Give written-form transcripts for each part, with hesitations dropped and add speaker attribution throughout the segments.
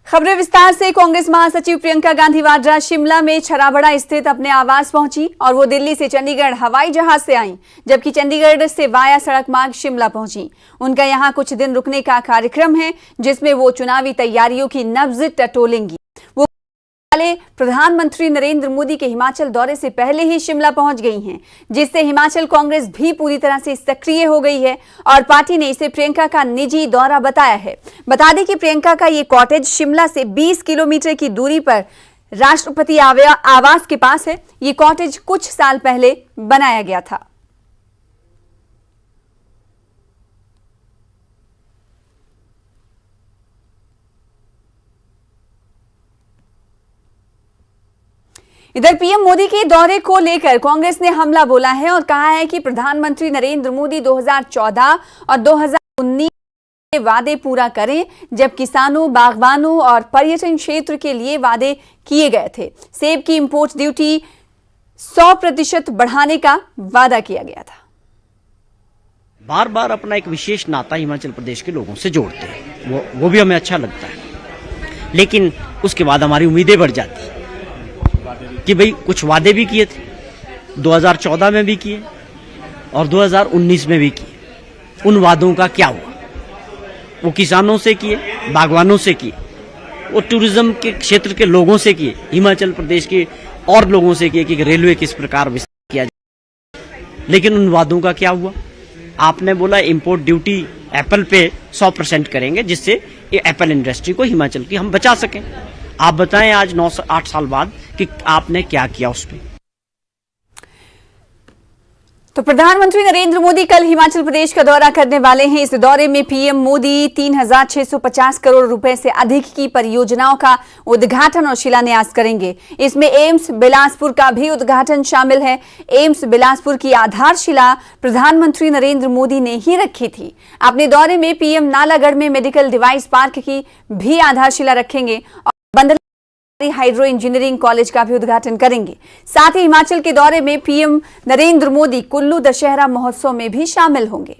Speaker 1: खबरें विस्तार से। कांग्रेस महासचिव प्रियंका गांधी वाड्रा शिमला में छराबड़ा स्थित अपने आवास पहुंची और वो दिल्ली से चंडीगढ़ हवाई जहाज से आई, जबकि चंडीगढ़ से वाया सड़क मार्ग शिमला पहुंची। उनका यहां कुछ दिन रुकने का कार्यक्रम है, जिसमें वो चुनावी तैयारियों की नब्ज टटोलेंगी। वो प्रधानमंत्री नरेंद्र मोदी के हिमाचल दौरे से पहले ही शिमला पहुंच गई हैं, जिससे हिमाचल कांग्रेस भी पूरी तरह से सक्रिय हो गई है और पार्टी ने इसे प्रियंका का निजी दौरा बताया है। बता दें कि प्रियंका का ये कॉटेज शिमला से 20 किलोमीटर की दूरी पर राष्ट्रपति आवास के पास है। ये कॉटेज कुछ साल पहले बनाया गया था। इधर पीएम मोदी के दौरे को लेकर कांग्रेस ने हमला बोला है और कहा है कि प्रधानमंत्री नरेंद्र मोदी 2014 और 2019 के वादे पूरा करें, जब किसानों, बागवानों और पर्यटन क्षेत्र के लिए वादे किए गए थे। सेब की इंपोर्ट ड्यूटी 100% बढ़ाने का वादा किया गया था।
Speaker 2: बार बार अपना एक विशेष नाता हिमाचल प्रदेश के लोगों से जोड़ते हैं, वो भी हमें अच्छा लगता है, लेकिन उसके बाद हमारी उम्मीदें बढ़ जाती हैं कि भाई कुछ वादे भी किए थे, 2014 में भी किए और 2019 में भी किए। उन वादों का क्या हुआ? वो किसानों से किए, बागवानों से किए, वो टूरिज्म के क्षेत्र के लोगों से किए, हिमाचल प्रदेश के और लोगों से किए कि रेलवे किस प्रकार विस्तार किया जाए। लेकिन उन वादों का क्या हुआ? आपने बोला इंपोर्ट ड्यूटी एप्पल पे 100% करेंगे, जिससे एप्पल इंडस्ट्री को हिमाचल की हम बचा सकें। आप बताएं आज 9-8 साल बाद कि आपने क्या किया उस पे।
Speaker 1: तो प्रधानमंत्री नरेंद्र मोदी कल हिमाचल प्रदेश का दौरा करने वाले हैं। इस दौरे में पीएम मोदी 3650 करोड़ रुपए से अधिक की परियोजनाओं का उद्घाटन और शिलान्यास करेंगे। इसमें एम्स बिलासपुर का भी उद्घाटन शामिल है। एम्स बिलासपुर की आधारशिला प्रधानमंत्री नरेंद्र मोदी ने ही रखी थी। अपने दौरे में पीएम नालागढ़ में मेडिकल डिवाइस पार्क की भी आधारशिला रखेंगे और बंदला हाइड्रो इंजीनियरिंग कॉलेज का भी उद्घाटन करेंगे। साथ ही हिमाचल के दौरे में पीएम नरेंद्र मोदी कुल्लू दशहरा महोत्सव में भी शामिल होंगे।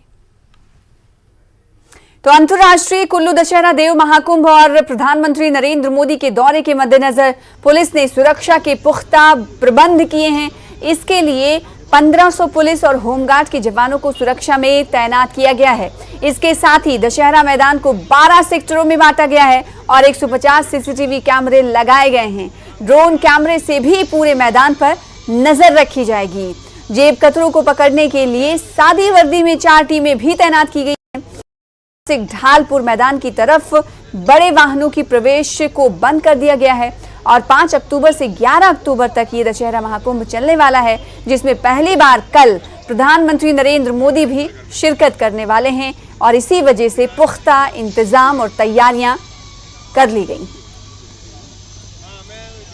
Speaker 1: तो अंतर्राष्ट्रीय कुल्लू दशहरा देव महाकुंभ और प्रधानमंत्री नरेंद्र मोदी के दौरे के मद्देनजर पुलिस ने सुरक्षा के पुख्ता प्रबंध किए हैं। इसके लिए 1500 पुलिस और होमगार्ड के जवानों को सुरक्षा में तैनात किया गया है। इसके साथ ही दशहरा मैदान को 12 सेक्टरों में बांटा गया है और 150 सीसीटीवी कैमरे लगाए गए हैं। ड्रोन कैमरे से भी पूरे मैदान पर नजर रखी जाएगी। जेब कतरों को पकड़ने के लिए सादी वर्दी में 4 टीमें भी तैनात की गई हैं। ढालपुर मैदान की तरफ बड़े वाहनों की प्रवेश को बंद कर दिया गया है और 5 अक्टूबर से 11 अक्टूबर तक ये दशहरा महाकुंभ चलने वाला है, जिसमें पहली बार कल प्रधानमंत्री नरेंद्र मोदी भी शिरकत करने वाले हैं और इसी वजह से पुख्ता इंतजाम और तैयारियां कर ली गई।